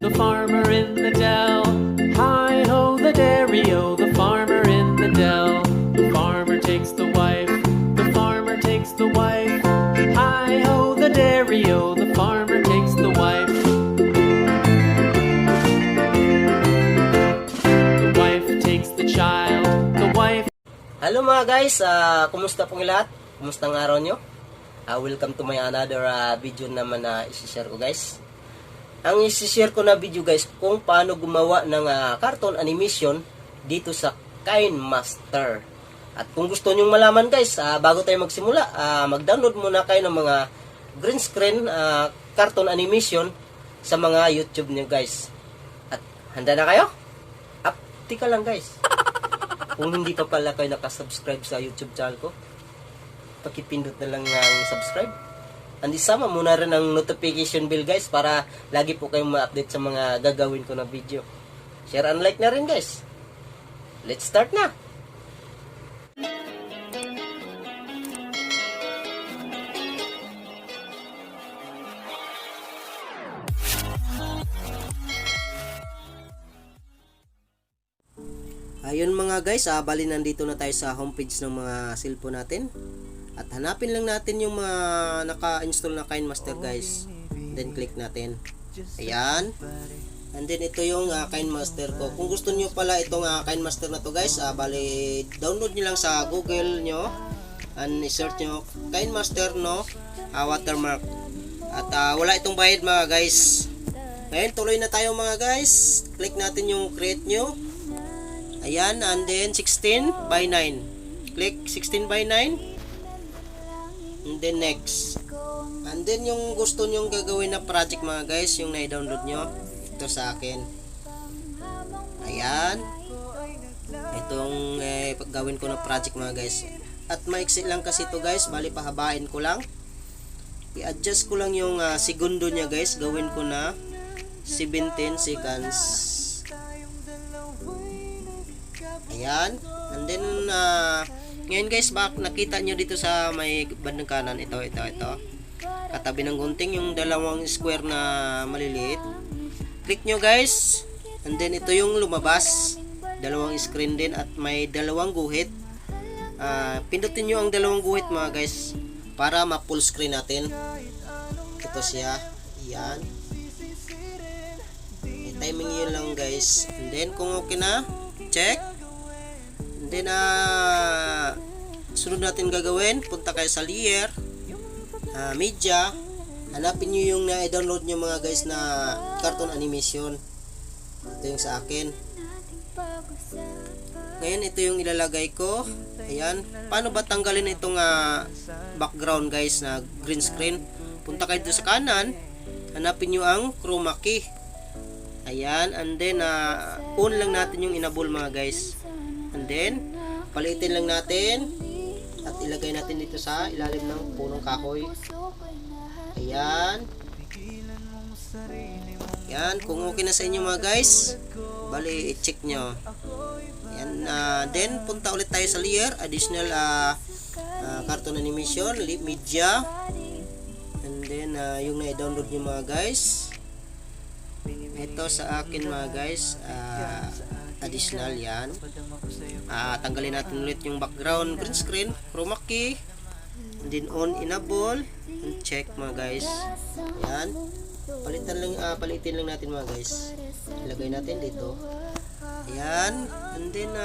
The farmer in the dell, hi-ho the dairy-o, the farmer in the dell. The farmer takes the wife, the farmer takes the wife, hi-ho the dairy-o, the farmer takes the wife. The wife takes the child, the wife. Hello mga guys, kumusta pong lahat? Kumusta ang araw nyo? Welcome to my another video naman na isi-share ko guys. Ang isi-share ko na video guys kung paano gumawa ng cartoon animation dito sa KineMaster. At kung gusto nyong malaman guys, bago tayo magsimula, mag-download muna kayo ng mga green screen cartoon animation sa mga YouTube nyo guys. At handa na kayo? Tika lang guys. Kung hindi pa pala kayo nakasubscribe sa YouTube channel ko, pakipindot na lang ng subscribe. And isama muna rin ang notification bell guys para lagi po kayong ma-update sa mga gagawin ko na video. Share and like na rin guys. Let's start na! Ayun mga guys, bali nandito na tayo sa homepage ng mga cellphone natin. At hanapin lang natin yung mga naka-install na KineMaster guys. Then click natin. Ayan. And then ito yung KineMaster ko. Kung gusto nyo pala itong KineMaster na to guys, bali download nyo lang sa Google nyo. And search nyo KineMaster no watermark. At wala itong bayad mga guys. Ngayon tuloy na tayo mga guys. Click natin yung create nyo. Ayan, and then 16 by 9. Click 16 by 9. And then next. And then yung gusto nyong gagawin na project mga guys, yung na-download nyo, ito sa akin. Ayan. Itong paggawin ko na project mga guys. At maiksi lang kasi ito guys, bali pahabain ko lang. I-adjust ko lang yung segundo nya guys, gawin ko na 17 seconds. Ayan. And then ngayon guys, nakita nyo dito sa may bandang kanan, ito. Katabi ng gunting yung dalawang square na maliliit. Click nyo guys. And then ito yung lumabas. Dalawang screen din at may dalawang guhit. Pindutin nyo ang dalawang guhit mga guys para ma-full screen natin. Ito siya. Ayan. I-timing nyo lang guys. And then kung okay na, check. Then sunod natin gagawin, punta kayo sa layer, media, hanapin nyo yung na-download nyo mga guys na cartoon animation. Ito yung sa akin. Ngayon ito yung ilalagay ko. Ayan. Paano ba tanggalin itong background guys na green screen? Punta kayo dito sa kanan, hanapin nyo ang chroma key. Ayan, and then on lang natin yung enable mga guys. And then palitin lang natin at ilagay natin dito sa ilalim ng punong kahoy. Ayan. Ayan, kung okay na sa inyo mga guys, bali i-check nyo. Ayan, then punta ulit tayo sa layer, additional cartoon animation, media. And then yung na-download nyo mga guys, ito sa akin mga guys, additional yan. Tanggalin natin ulit yung background green screen, chroma key, and then on enable and check mga guys. Yan. Palitin lang natin mga guys. Ilagay natin dito. Ayan. And then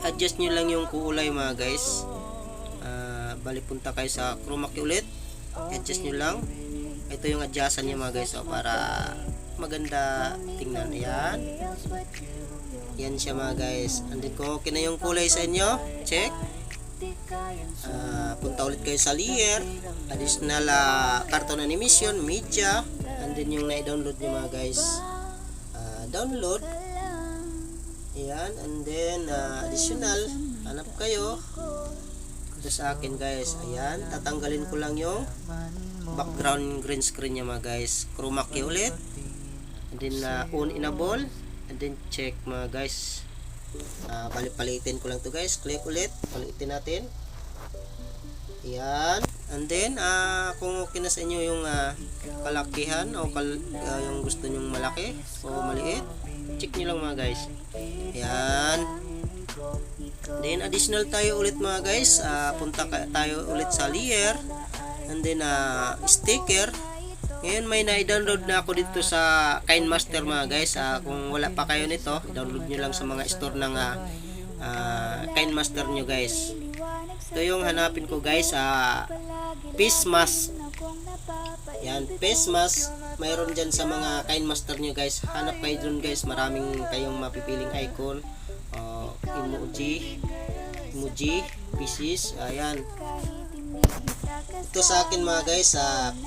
adjust nyo lang yung kulay mga guys. Bali punta kayo sa chroma key ulit. Adjust nyo lang. Ito yung adjustan niya mga guys para maganda tingnan. Ayan. Yan siya mga guys. And then kung okay na yung kulay sa inyo, check. Punta ulit kayo sa layer, additional cartoon animation, media, and then yung na-download nyo mga guys, download. Ayan. And then additional, hanap kayo. Ito sa akin guys. Ayan. Tatanggalin ko lang yung background green screen nya mga guys. Chroma key ulit. And then on enable. And then check mga guys. Palitin ko lang to guys. Click ulit. Palitin natin. Ayan. And then, kung okay na sa inyo yung kalakihan o yung gusto nyong malaki o maliit, check nyo lang mga guys. Ayan. Then, additional tayo ulit mga guys. Punta tayo ulit sa layer. And then, sticker. Ngayon, may na-download na ako dito sa KineMaster mga guys. Kung wala pa kayo nito, download nyo lang sa mga store ng KineMaster nyo guys. Ito yung hanapin ko guys. Face mask. Yan, face mask. Mayroon dyan sa mga KineMaster nyo guys. Hanap kayo dun guys. Maraming kayong mapipiling icon. Emoji, pieces. Ayan. Ito sa akin mga guys,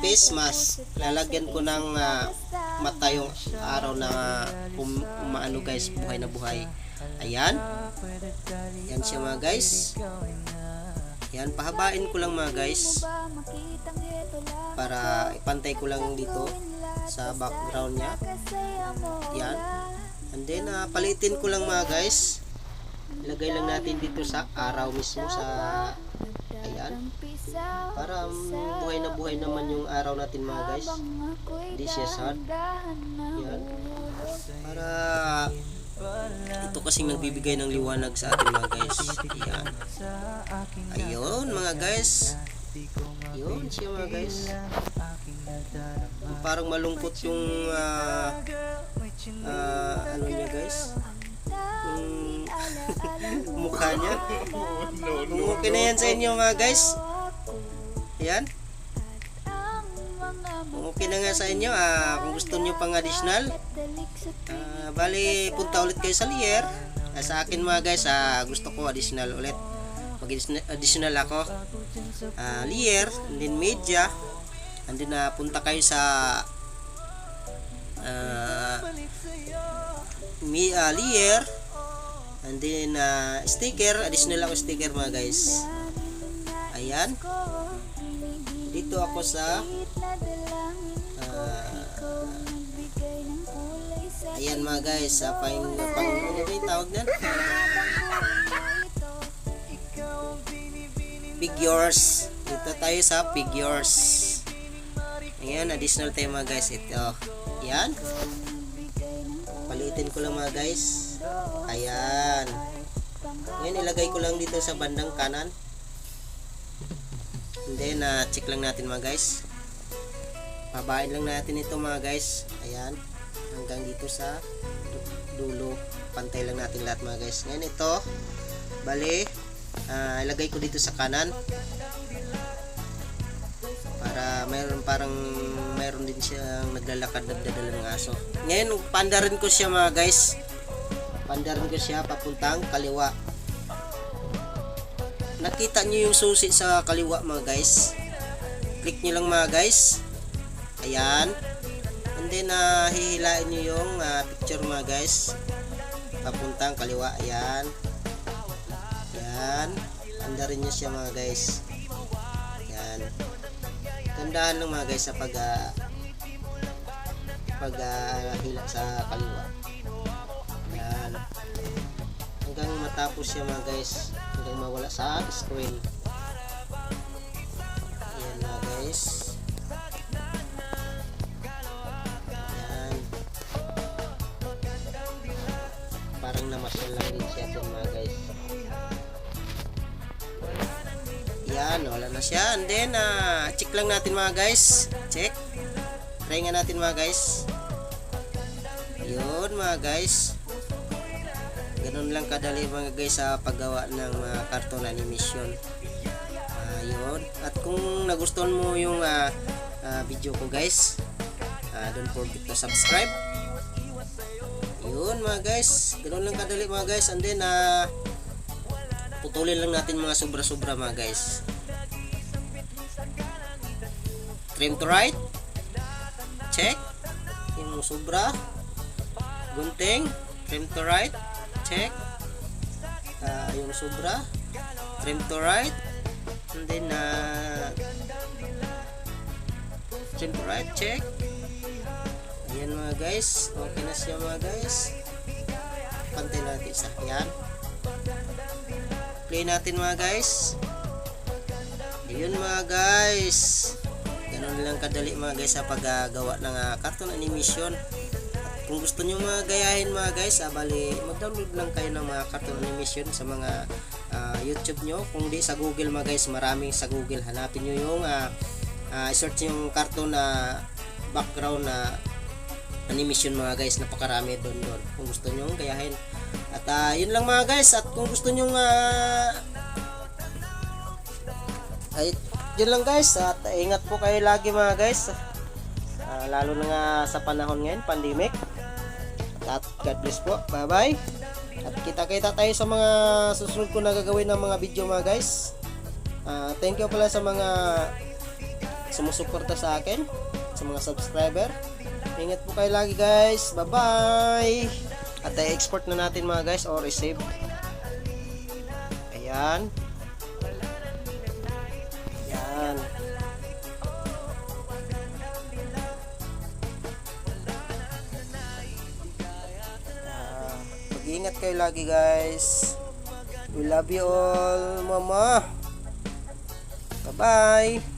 face mask. Lalagyan ko ng mata yung araw na umaano guys, buhay na buhay. Ayan. Yan siya mga guys. Yan, pahabain ko lang mga guys para ipantay ko lang dito sa background nya. Yan. And then palitin ko lang mga guys. Ilagay lang natin dito sa araw mismo sa ayan. Para buhay na buhay naman yung araw natin mga guys. Hindi siya sad. Yan. Para ito kasing nagbibigay ng liwanag sa atin mga guys. Ayan. Ayun mga guys. Ayun siya mga guys. Parang malungkot yung ano niya guys. Mukha niya. Okay na yan sa inyo mga guys. Ayan. Okay na nga sa inyo. Kung gusto nyo pang additional, bali punta ulit kayo sa layer. Sa akin mga guys, gusto ko additional ulit. Mag-additional ako. Layer, and then media, and then punta kayo sa layer, and then sticker. Additional ako sticker mga guys. Ayan. Dito ako sa ayan mga guys, pang ano ba yung tawag nan? Figures. Dito tayo sa figures. Ayan, additional tayo mga guys. Ito. Ayan. Palitin ko lang mga guys. Ayan. Ngayon ilagay ko lang dito sa bandang kanan. And then check lang natin mga guys. Pabain lang natin ito mga guys. Ayan. Hanggang dito sa dulo. Pantay lang natin lahat mga guys. Ngayon ito, bali, ilagay ko dito sa kanan. Para mayroon din siyang naglalakad, nagdadala ng aso. Ngayon, pandarin ko siya mga guys. Pandarin ko siya papuntang kaliwa. Nakita nyo yung susi sa kaliwa mga guys. Click nyo lang mga guys. Ayan. And then hihilain nyo yung picture mga guys papuntang kaliwa. Ayan. Ayan. Andarin nyo siya mga guys. Ayan. Tandahan lang mga guys sa hila sa kaliwa. Ayan. Hanggang matapos siya mga guys. Hanggang mawala sa screen. Ayan mga guys. Parang namasyal lang din siya dyan mga guys. Yan, wala na siya. And then check lang natin mga guys. Check. Try nga natin mga guys. Ayun mga guys. Ganun lang kadali mga guys sa paggawa ng cartoon animation. Ayun. At kung nagustuhan mo yung video ko guys, don't forget to subscribe. Yun mga guys, ganoon lang kadali mga guys. And then putulin lang natin mga sobra-sobra mga guys. Trim to right. Check. Yung sobra. Gunting. Trim to right. Check. Yung sobra. Trim to right. And then trim to right. Check. Ayan mga guys, okay na siya mga guys. Pantay natin sa ayan. Play natin mga guys. Yun mga guys, ganun lang kadali mga guys sa paggawa ng cartoon animation. At kung gusto nyo mga gayahin mga guys, bali mag-download lang kayo ng mga cartoon animation sa mga YouTube nyo. Kung di sa Google mga guys, maraming sa Google. Hanapin nyo yung search yung cartoon na background na animation mga guys, napakarami doon kung gusto nyo gayahin. At yun lang mga guys, at kung gusto nyo ay yun lang guys, at ingat po kayo lagi mga guys, lalo na nga sa panahon ngayon, pandemic. At God bless po, bye bye. At kita-kita tayo sa mga susunod ko na gagawin ng mga video mga guys. Thank you pala sa mga sumusuporta sa akin, sa mga subscriber. Ingat po kayo lagi guys, bye bye. At i-export na natin mga guys, or i-save. Ayan. Ayan. Mag-iingat kayo lagi guys. We love you all, mama. Bye bye.